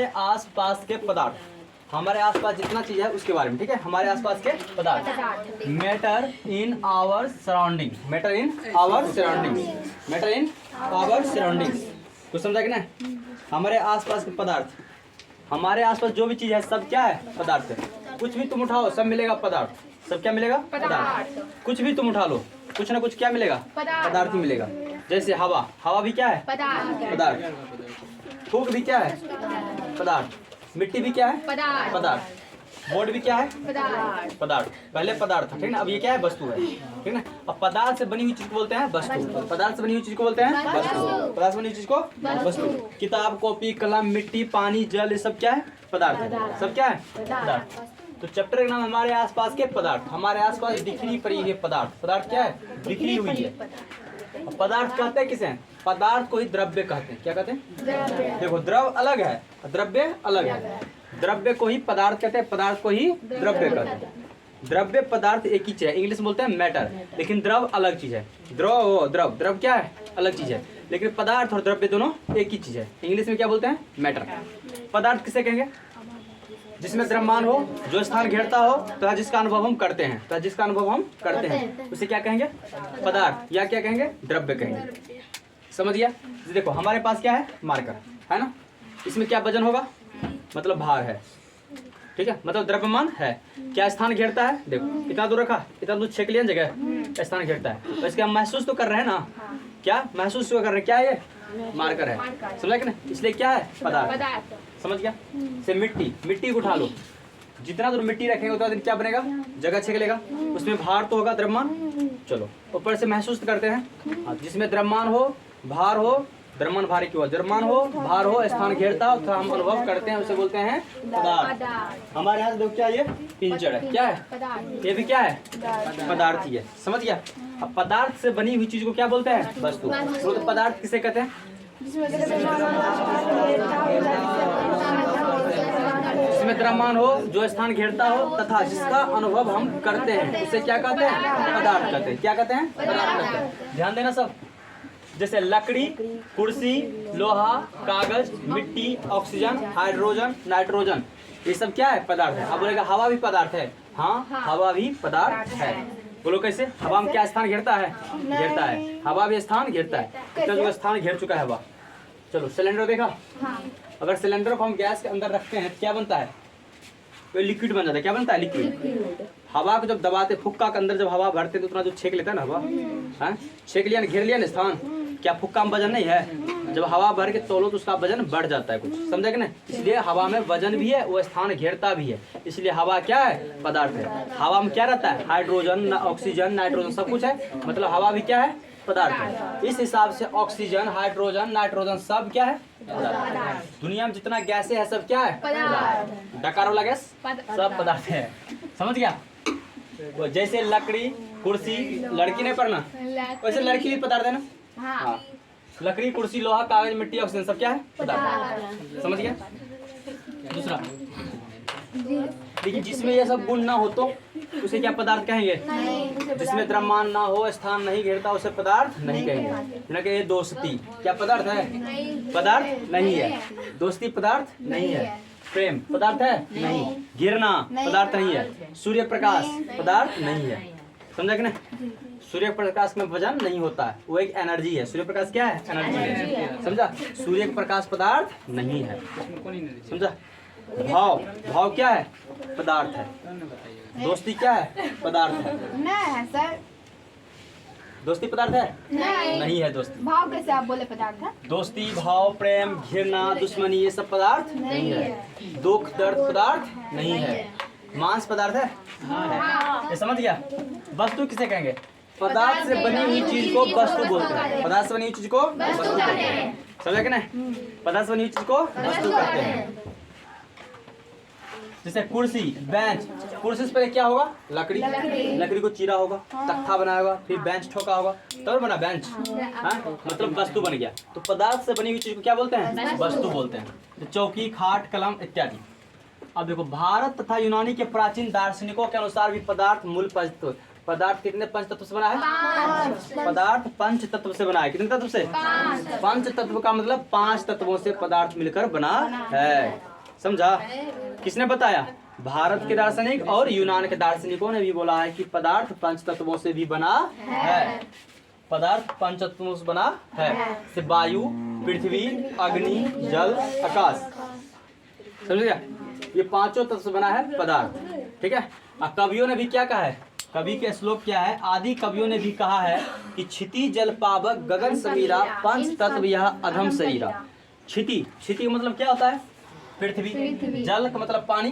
हमारे आसपास के पदार्थ, हमारे आसपास जितना चीज है उसके बारे में, ठीक है। हमारे आसपास के पदार्थ, matter in our surrounding, matter in our surrounding, matter in our surroundings. कुछ समझा कि ना? हमारे आसपास के पदार्थ, हमारे आसपास जो भी चीज है सब क्या है? पदार्थ है। कुछ भी तुम उठाओ सब मिलेगा पदार्थ। सब क्या मिलेगा? पदार्थ। कुछ भी तुम उठा लो, कुछ ना कुछ क्या मिलेगा? पदार्थ ही मिलेगा। जैसे हवा, हवा भी क्या है? पदार्थ। फूक भी क्या है? पदार्थ। मिट्टी भी क्या है? पदार्थ। बोर्ड भी क्या है? पदार्थ। पहले पदार्थ था, ठीक ना। अब ये क्या है? वस्तु है, ठीक ना। अब पदार्थ से बनी हुई चीज को बोलते हैं वस्तु। पदार्थ से बनी हुई चीज को बोलते हैं वस्तु। पदार्थ से बनी हुई चीज को वस्तु। किताब, कॉपी, कलम, मिट्टी, पानी, जल, ये सब क्या है? पदार्थ है। सब क्या है? पदार्थ। तो चैप्टर का नाम हमारे आसपास के पदार्थ। हमारे आसपास बिखरी पड़ी है पदार्थ। पदार्थ क्या है? बिखरी हुई है। पदार्थ कहते हैं किसे? पदार्थ को ही द्रव्य कहते हैं। क्या कहते हैं? देखो, द्रव अलग है, द्रव्य अलग है। द्रव्य को ही पदार्थ कहते हैं, पदार्थ को ही द्रव्य कहते हैं। द्रव्य पदार्थ एक ही चीज है, इंग्लिश में बोलते हैं मैटर, लेकिन द्रव अलग चीज है। द्रव द्रव द्रव क्या है? अलग चीज है, लेकिन पदार्थ और द्रव्य दोनों एक ही चीज है। इंग्लिश में क्या बोलते हैं? मैटर। पदार्थ किसे कहेंगे? जिसमें द्रव्यमान हो, जो स्थान घेरता हो, तथा जिसका अनुभव हम करते हैं, तथा जिसका अनुभव हम करते हैं उसे क्या कहेंगे? पदार्थ, या क्या कहेंगे? द्रव्य कहेंगे। समझ गया? देखो हमारे पास क्या है? मार्कर है ना। इसमें क्या वजन होगा? मतलब भार है, ठीक है, मतलब द्रव्यमान है। क्या स्थान घेरता है? देखो इतना दूर रखा, इतना दूर छेक लिया जगह, स्थान घेरता है। तो इसके हम महसूस तो कर रहे हैं ना। क्या महसूस तो कर रहे हैं? क्या है? ये मार्कर है। समझा कि नहीं? इसलिए क्या है? पदार्थ। समझ गया? से मिट्टी, मिट्टी को उठा लो, जितना दूर मिट्टी रखेंगे उतना दिन क्या बनेगा? जगह छेक लेगा। उसमें भार तो होगा, द्रव्यमान। चलो ऊपर से महसूस करते हैं। जिसमें द्रव्यमान हो, भार हो, द्रव्यमान भारी क्यों? द्रव्यमान हो, भार हो, स्थान घेरता हो, तो हम अनुभव करते हैं, उसे बोलते हैं पदार्थ। हमारे यहाँ देखो क्या ये पिंजर है, क्या है? ये भी क्या है? पदार्थ ही है। समझ गया? अब पदार्थ से बनी हुई चीज को क्या बोलते हैं? वस्तु। तो पदार्थ किसे कहते हैं? जिसमें द्रव्यमान हो, जो स्थान घेरता हो, तथा जिसका अनुभव हम करते हैं उसे क्या कहते हैं? पदार्थ कहते हैं। क्या कहते हैं? पदार्थ कहते हैं। ध्यान देना सब। जैसे लकड़ी, कुर्सी, लोहा, कागज, मिट्टी, ऑक्सीजन, हाइड्रोजन, नाइट्रोजन, ये सब क्या है? पदार्थ है। अब बोलेगा हवा भी पदार्थ है। हाँ, हवा भी पदार्थ है। बोलो कैसे? हवा में क्या स्थान घेरता है? घेरता है। हवा भी स्थान घेरता है। इतना जो स्थान घेर चुका है हवा। चलो सिलेंडर देखा? अगर सिलेंडर को हम गैस के अंदर रखते हैं क्या बनता है? तो लिक्विड बन जाता है। क्या बनता है? लिक्विड। हवा को जब दबाते, फुक्का के अंदर जब हवा भरते तो उतना जो छेक लेता है ना हवा, हाँ, छेक लिया ना, घेर लिया ना स्थान, क्या फुक्का में वजन नहीं है? जब हवा भर के तोलो तो उसका वजन बढ़ जाता है कुछ। समझा कि नहीं? इसलिए हवा में वजन भी है, वो स्थान घेरता भी है। इसलिए हवा क्या है? पदार्थ है। हवा में क्या रहता है? हाइड्रोजन, ऑक्सीजन, नाइट्रोजन सब कुछ है। मतलब हवा भी क्या है? पदार्थ है। इस हिसाब से ऑक्सीजन, हाइड्रोजन, नाइट्रोजन सब क्या है? पदार्थ। दुनिया में जितना गैसें है सब क्या है? पदार्थ। डकार वाला गैस सब पदार्थ है। समझ गया? जैसे लकड़ी, कुर्सी, लड़की नहीं पढ़ना, वैसे लड़की भी पदार्थ है ना। हाँ। लकड़ी, कुर्सी, लोहा, कागज, मिट्टी, ऑक्सीजन सब क्या है? पदार्थ। समझ गया? दूसरा देखिए, जिसमें ये सब गुण ना हो तो उसे क्या पदार्थ कहेंगे? जिसमें द्रव्यमान ना हो, स्थान नहीं घेरता, उसे पदार्थ नहीं कहेंगे। ना कि दोस्ती क्या पदार्थ है? पदार्थ नहीं है। दोस्ती पदार्थ नहीं है। प्रेम पदार्थ है? नहीं। गिरना पदार्थ नहीं है। सूर्य प्रकाश पदार्थ नहीं है। समझा कि नहीं? सूर्य प्रकाश में वजन नहीं होता है, वो एक एनर्जी है। सूर्य प्रकाश क्या है? एनर्जी है। समझा? सूर्य प्रकाश पदार्थ नहीं है। समझा? भाव, भाव क्या है? पदार्थ है। दोस्ती क्या है? पदार्थ है। नहीं सर, दोस्ती पदार्थ है? नहीं है दोस्ती। भाव कैसे आप बोले पदार्थ है? दोस्ती, भाव, प्रेम, घृणा, दुश्मनी ये सब पदार्थ नहीं है। दुख, दर्द पदार्थ नहीं है। मांस पदार्थ है? ये समझ गया? वस्तु किसे कहेंगे? पदार्थ से बनी हुई चीज को वस्तु बोलते हैं। पदार्थ से बनी हुई चीज को वस्तु कहते हैं। समझा कि नहीं? पदार्थ से बनी हुई चीज को वस्तु कहते हैं। जैसे कुर्सी, बेंच, कुर्सी से पहले क्या होगा? लकड़ी, लकड़ी को चीरा होगा, तख्ता बनाया होगा, फिर बेंच ठोका होगा, तब बना बेंच। हाँ? मतलब वस्तु बन गया। तो पदार्थ से बनी हुई चीज को क्या बोलते हैं? वस्तु बोलते हैं। तो चौकी, खाट, कलम इत्यादि। अब देखो, भारत तथा यूनानी के प्राचीन दार्शनिकों के अनुसार भी पदार्थ मूल पंच, पदार्थ कितने पंच तत्व से बना है? पदार्थ पंच तत्व से बना है। कितने तत्व से? पंच तत्व का मतलब 5 तत्वों से पदार्थ मिलकर बना है। समझा? किसने बताया? भारत के दार्शनिक और यूनान के दार्शनिकों ने भी बोला है कि पदार्थ पंच तत्वों से भी बना है। पदार्थ पंच तत्वों से बना है, जैसे वायु, पृथ्वी, अग्नि, जल, आकाश। समझ गया? ये पांचों तत्व से बना है पदार्थ। ठीक है। और कवियों ने भी क्या कहा है? कवि के श्लोक क्या है? आदि कवियों ने भी कहा है कि क्षिति जल पावक गगन समीरा पंच तत्व यह अधम शरीरा। क्षिति, क्षिति का मतलब क्या होता है? पृथ्वी। जल का मतलब पानी।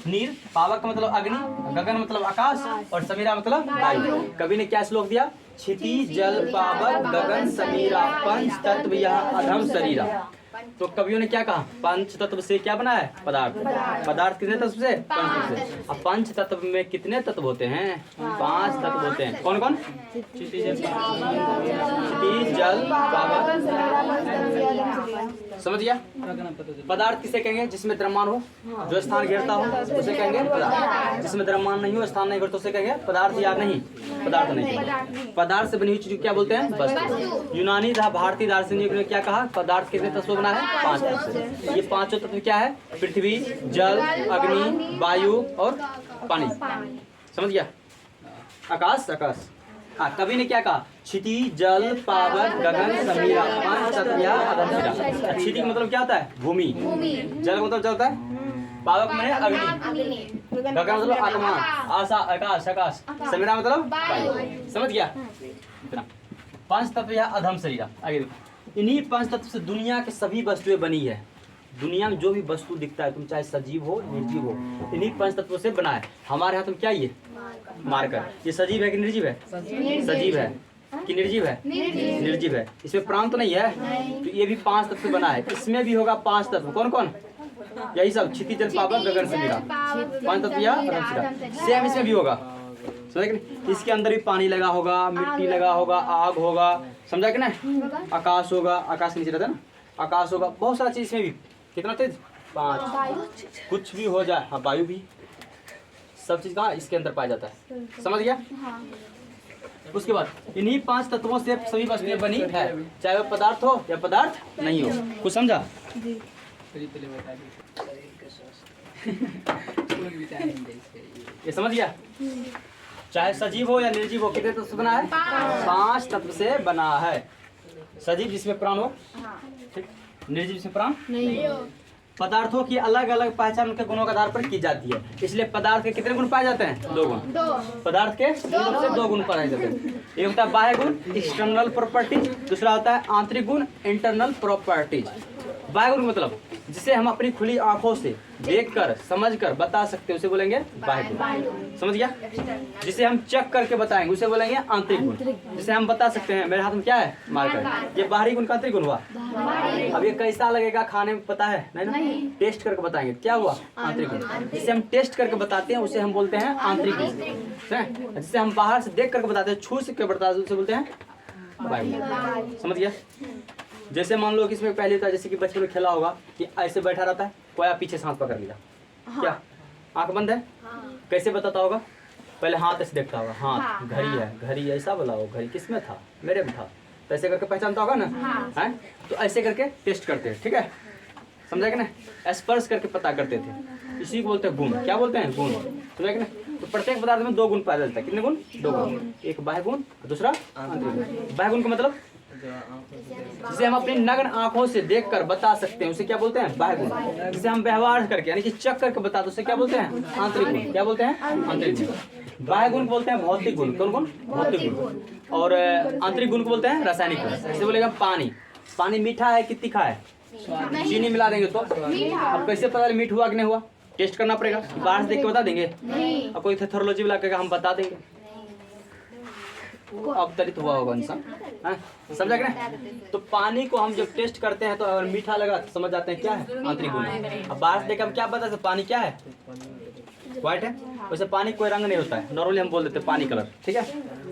नीर, पावक का मतलब अग्नि, गगन मतलब आकाश, और समीरा मतलब वायु। कवि ने क्या श्लोक दिया? क्षिति जल पावक गगन समीरा पंच तत्व यह अधम शरीरा। तो कवियों ने क्या कहा? पंच तत्व से क्या बना है? पदार्थ। पदार्थ कितने तत्व से? पंच तत्व से। अब पंच तत्व में कितने तत्व होते हैं? 5 तत्व होते हैं। कौन कौन? क्षिति जल पावक। समझ गया? पदार्थ किसे कहेंगे? जिसमें द्रव्यमान हो, जो स्थान घेरता हो उसे कहेंगे पदार्थ। जिसमें द्रव्यमान नहीं हो, स्थान नहीं घेरता उसे कहेंगे पदार्थ या नहीं? पदार्थ नहीं। पदार्थ से बनी हुई चीज क्या बोलते हैं? वस्तु। यूनानी तथा भारतीय दार्शनिक ने क्या कहा? पदार्थ कितने तत्व बना है? 5 तत्व। ये पांचों तत्व क्या है? पृथ्वी, जल, अग्नि, वायु और पानी। समझ गया? आकाश, आकाश। हाँ, कवि ने क्या कहा? क्षिति जल पावक गगन समीरा पंच तत्व यह अधम शरीरा। क्षिति का मतलब क्या होता है? भूमि। जल का मतलब होता है? पावक में अग्नि, गगन मतलब आसमान, आकाश, आकाश, समीरा मतलब वायु। समझ गया? इतना। पंच तत्व यह अधम शरीरा। आगे देखो, इन्हीं पंच तत्व से दुनिया के सभी वस्तुएं बनी है। दुनिया में जो भी वस्तु दिखता है, तुम चाहे सजीव हो निर्जीव हो, इन्हीं पंच तत्वों से बना है। हमारे हाथ में क्या ये? मार्कर। ये सजीव है कि निर्जीव है? सजीव है कि निर्जीव है? निर्जीव है। इसमें प्राण तो नहीं है, तो ये भी 5 तत्व से बना है। इसमें भी होगा 5 तत्व। कौन कौन? यही सब, क्षिति जल पावक गगन समीरा, 5 तत्व या सेम इसमें भी होगा। समझा कि नहीं? इसके अंदर भी पानी लगा होगा, मिट्टी लगा होगा, आग होगा। समझा कि नहीं? आकाश होगा, आकाश के नीचे रहता है ना, आकाश होगा, बहुत सारा चीज इसमें भी। कितना चीज? 5। कुछ भी हो जाए, हाँ, वायु भी, सब चीज कहाँ इसके अंदर पाया जाता है। समझ गया? उसके बाद इन्हीं 5 तत्वों से सभी वस्तुएं बनी है, चाहे वो पदार्थ हो या पदार्थ नहीं हो। कुछ समझा? ये समझ गया? चाहे सजीव हो या निर्जीव हो, कितने तत्व से बना है? 5 तत्व से बना है। सजीव जिसमें प्राण हो, ठीक, निर्जीव जिसमें प्राण नहीं। पदार्थों की अलग अलग पहचान उनके गुणों के आधार पर की जाती है। इसलिए पदार्थ के कितने गुण पाए जाते हैं? 2 गुण। पदार्थ के 2 गुण पाए जाते हैं। एक होता है बाह्य गुण, एक्सटर्नल प्रॉपर्टीज, दूसरा होता है आंतरिक गुण, इंटरनल प्रॉपर्टीज। बाह्य गुण मतलब जिसे हम अपनी खुली आंखों से देखकर समझकर बता सकते हैं उसे बोलेंगे बाह्य गुण। समझ गया? जिसे हम चेक करके बताएंगे उसे बोलेंगे आंतरिक गुण। जिसे हम बता सकते हैं मेरे हाथ में क्या है? मार्कर। ये बाहरी गुण का आंतरिक गुण हुआ। अब ये कैसा लगेगा खाने में पता है? नहीं। टेस्ट करके बताएंगे, क्या हुआ? आंतरिक गुण। जिसे हम टेस्ट करके बताते हैं उसे हम बोलते हैं आंतरिक गुण। जिसे हम बाहर से देख करके बताते हैं, छू के बताते हैं, उसे बोलते हैं बाह्य गुण। समझ गया? जैसे मान लो कि इसमें पहले होता है, जैसे कि बचपन में खेला होगा कि ऐसे बैठा रहता है, कोई पीछे सांस पकड़ लिया, क्या आंख बंद है? कैसे बताता होगा? पहले हाथ ऐसे देखता होगा, हाथ घड़ी है, घड़ी ऐसा बोला हो, घड़ी किसमें था? मेरे में था। तो ऐसे करके पहचानता होगा ना, है? तो ऐसे करके टेस्ट करते हैं। ठीक है? समझा कि ना? स्पर्श करके पता करते थे, इसी को बोलते हैं गुण। क्या बोलते हैं? गुण। समझा कि ना? तो प्रत्येक पदार्थ में 2 गुण पाया जाता है। कितने गुण? 2 गुण। एक बाह्य गुण, दूसरा आंतरिक गुण। बाह्य गुण का मतलब जिसे हम अपनी नग्न आंखों से देखकर बता सकते हैं उसे क्या बोलते हैं? बाह्य गुण। जिसे हम व्यवहार करके यानी कि चेक करके बता दो उसे क्या बोलते हैं? आंतरिक गुण। क्या बोलते हैं? आंतरिक गुण। बाह्य गुण बोलते हैं भौतिक गुण। कौन गुण? भौतिक गुण। और आंतरिक गुण को बोलते हैं रासायनिक गुण। जैसे बोलेगा पानी, पानी मीठा है कि तीखा है? चीनी मिला देंगे तो अब कैसे पता मीठ हुआ कि नहीं हुआ? टेस्ट करना पड़ेगा। बाहर से देख के बता देंगे? अब कोई थर्मोलॉजी वाला कहेगा हम बता देंगे, अवतरित हुआ होगा इंसान। समझा कि नहीं? तो पानी को हम जब टेस्ट करते हैं तो अगर मीठा लगा तो समझ जाते हैं क्या है? आंतरिक गुण। अब बाहर से देखकर हम क्या बता सकते? पानी क्या है? व्हाइट है। वैसे पानी कोई रंग नहीं होता है, नॉर्मली हम बोल देते हैं पानी कलर। ठीक है?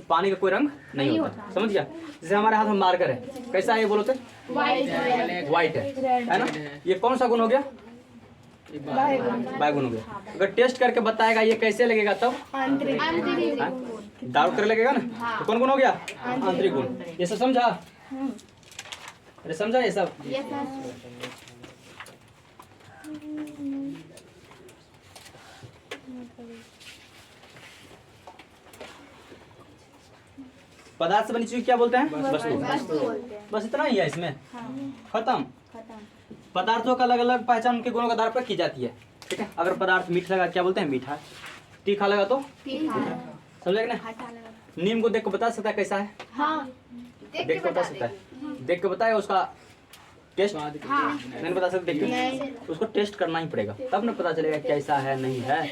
पानी का कोई रंग नहीं होता। समझ गया? जैसे हमारे हाथ में मार्कर है, कैसा है ये बोलो तो? व्हाइट है ना? ये कौन सा गुण हो गया? बाह्य गुण हो गया। अगर टेस्ट करके बताएगा ये कैसे लगेगा तब? दारू कर लगेगा ना, तो कौन गुण हो गया? आंतरिक गुण। ये सब समझा? अरे समझा ये सब? पदार्थ से बनी चीज क्या बोलते हैं? वस्तु। वस्तु बोलते हैं। बस इतना ही है इसमें, खत्म। खत्म। पदार्थों का अलग अलग पहचान उनके गुणों के आधार पर की जाती है, ठीक है। अगर पदार्थ मीठा लगा क्या बोलते हैं? मीठा। तीखा लगा तो तीखा। समझे कि नहीं? खट्टा लगा। नीम को देख के बता सकता है कैसा है? हाँ। देख के बता सकता है, देख के बताएगा उसका टेस्ट? हाँ। नहीं बता सकते, देख के उसको टेस्ट करना ही पड़ेगा, तब ना पता चलेगा कैसा है नहीं है,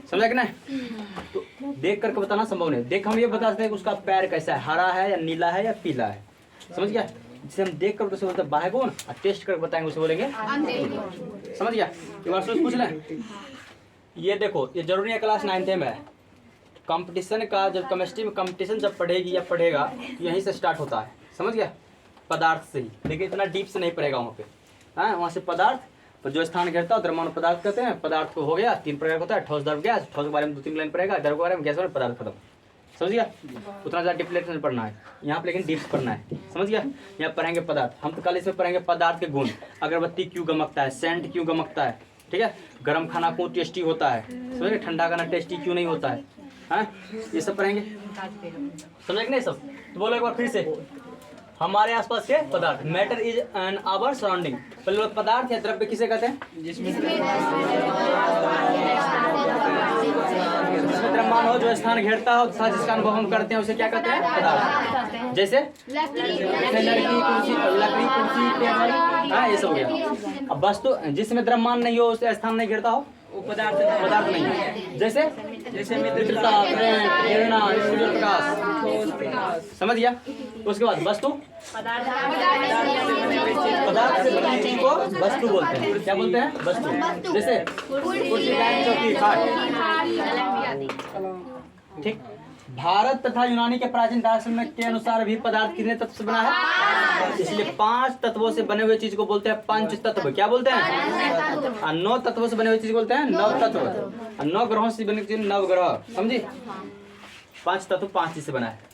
समझा कि नहीं? तो देख करके बताना संभव नहीं। देख हम ये बता सकते हैं कि उसका पैर कैसा है, हरा है या नीला है या पीला है, समझ गया? जिसे हम देख कर उसे बोलते हैं बाह्य गुण, और टेस्ट करके बताएंगे उसे बोलेंगे, समझ गया? एक बार सोच पूछ लें। ये देखो, ये जरूरी है क्लास 9th में है। कंपटीशन का जब केमिस्ट्री में कंपटीशन जब पढ़ेगी या पढ़ेगा तो यहीं से स्टार्ट होता है, समझ गया? पदार्थ से ही, लेकिन इतना डीप से नहीं पड़ेगा वहाँ पे। हाँ, वहाँ से पदार्थ पर जो स्थान घेरता है द्रव्यमान पदार्थ कहते हैं। पदार्थ को हो गया 3 प्रकार का होता है, ठोस, द्रव, गैस। ठोस के बारे में 2-3 लाइन पड़ेगा, द्रव के बारे में, गैस के बारे में, पदार्थ खत्म, समझ गया? उतना ज़्यादा डीप नहीं पढ़ना है यहाँ पे, लेकिन डीप पढ़ना है, समझ गया? यहाँ पढ़ेंगे पदार्थ। हम तो कल इसमें पढ़ेंगे पदार्थ के गुण। अगरबत्ती क्यों गमकता है, सेंट क्यों गमकता है, ठीक है? गर्म खाना क्यों टेस्टी होता है, समझ गए? ठंडा खाना टेस्टी क्यों नहीं होता है, हाँ? ये सब पढ़ेंगे, समझे कि नहीं सब? तो बोलो एक बार फिर से, हमारे आसपास के पदार्थ। Matter is an hour surrounding. पहले पदार्थ या द्रव्य किसे कहते हैं? जिसमें द्रव्यमान हो, जो स्थान घेरता हो तथा जिसका अनुभव हम करते हैं उसे क्या कहते हैं? पदार्थ। जैसे लकड़ी, कुर्सी, टेबल, हाँ, ये सब हो गया। अब वस्तु जिसमें द्रव्यमान नहीं हो, उसे स्थान नहीं घेरता हो, वो पदार्थ नहीं है। जैसे मित्रता, प्रेम, प्रेरणा, प्रकाश, समझ गया? उसके बाद वस्तु, पदार्थ से बनी चीज को वस्तु बोलते हैं। क्या बोलते हैं? वस्तु। जैसे कुर्सी, बेंच, चौकी, खाट, ठीक। भारत तथा यूनानी के प्राचीन दर्शन के अनुसार भी पदार्थ कितने तत्व से बना है? इसलिए 5 तत्वों से बने हुए चीज को बोलते हैं पंच तत्व। क्या बोलते हैं? 9 तत्वों से बने हुए चीज बोलते हैं नव तत्व। 9 ग्रहों से बने चीज नव ग्रह, समझी? 5 तत्व 5 चीज से बना है।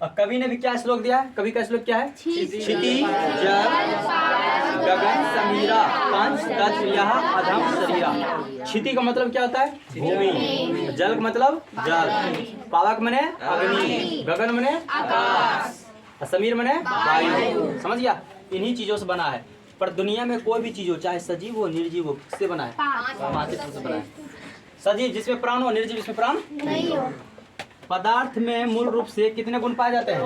और कवि ने भी क्या श्लोक दिया है? कवि का श्लोक क्या है? क्षिति, जल, गगन, समीरा, पंच तत्व यह अधम शरीरा। क्षिति का मतलब क्या होता है? भूमि। जल का मतलब जल। पावक मने अग्नि। गगन मने आकाश। और समीर मने वायु। समझ गया? इन्हीं चीजों से बना है। पर दुनिया में कोई भी चीज हो, चाहे सजीव हो निर्जीव हो, किससे बना है? 5 चीजों से बना है। सजीव जिसमें प्राण हो, निर्जीव जिसमें प्राण नहीं हो। पदार्थ में मूल रूप से कितने गुण पाए जाते हैं?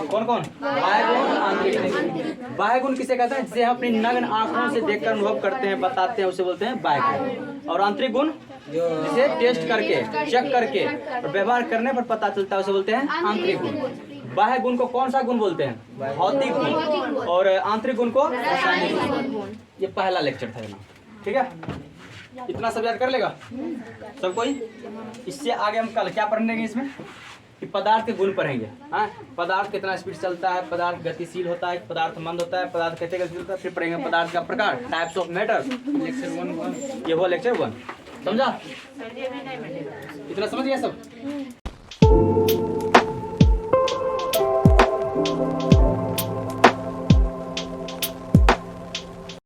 कौन कौन? बाह्य गुण, आंतरिक गुण। बाह्य गुण किसे कहते हैं? जिसे हम अपनी नग्न आंखों से देखकर अनुभव करते हैं, बताते हैं, उसे बोलते हैं बाह्य गुण। और आंतरिक गुण जिसे टेस्ट करके, चेक करके और व्यवहार करने पर पता चलता है, उसे बोलते हैं आंतरिक गुण। बाह्य गुण को कौन सा गुण बोलते हैं? भौतिक गुण। और आंतरिक गुण को रासायनिक गुण। ये पहला लेक्चर था, ठीक है? इतना सब याद कर लेगा सब कोई? इससे आगे हम कल क्या पढ़ेंगे इसमें? कि पदार्थ के गुण पढ़ेंगे। हाँ, पदार्थ कितना स्पीड चलता है, पदार्थ गतिशील होता है, पदार्थ मंद होता है, पदार्थ कैसे गतिशील होता है। फिर पढ़ेंगे पदार्थ का प्रकार, टाइप्स ऑफ मैटर, लेक्चर 1। ये वो लेक्चर 1, समझा? इतना समझ गया सब?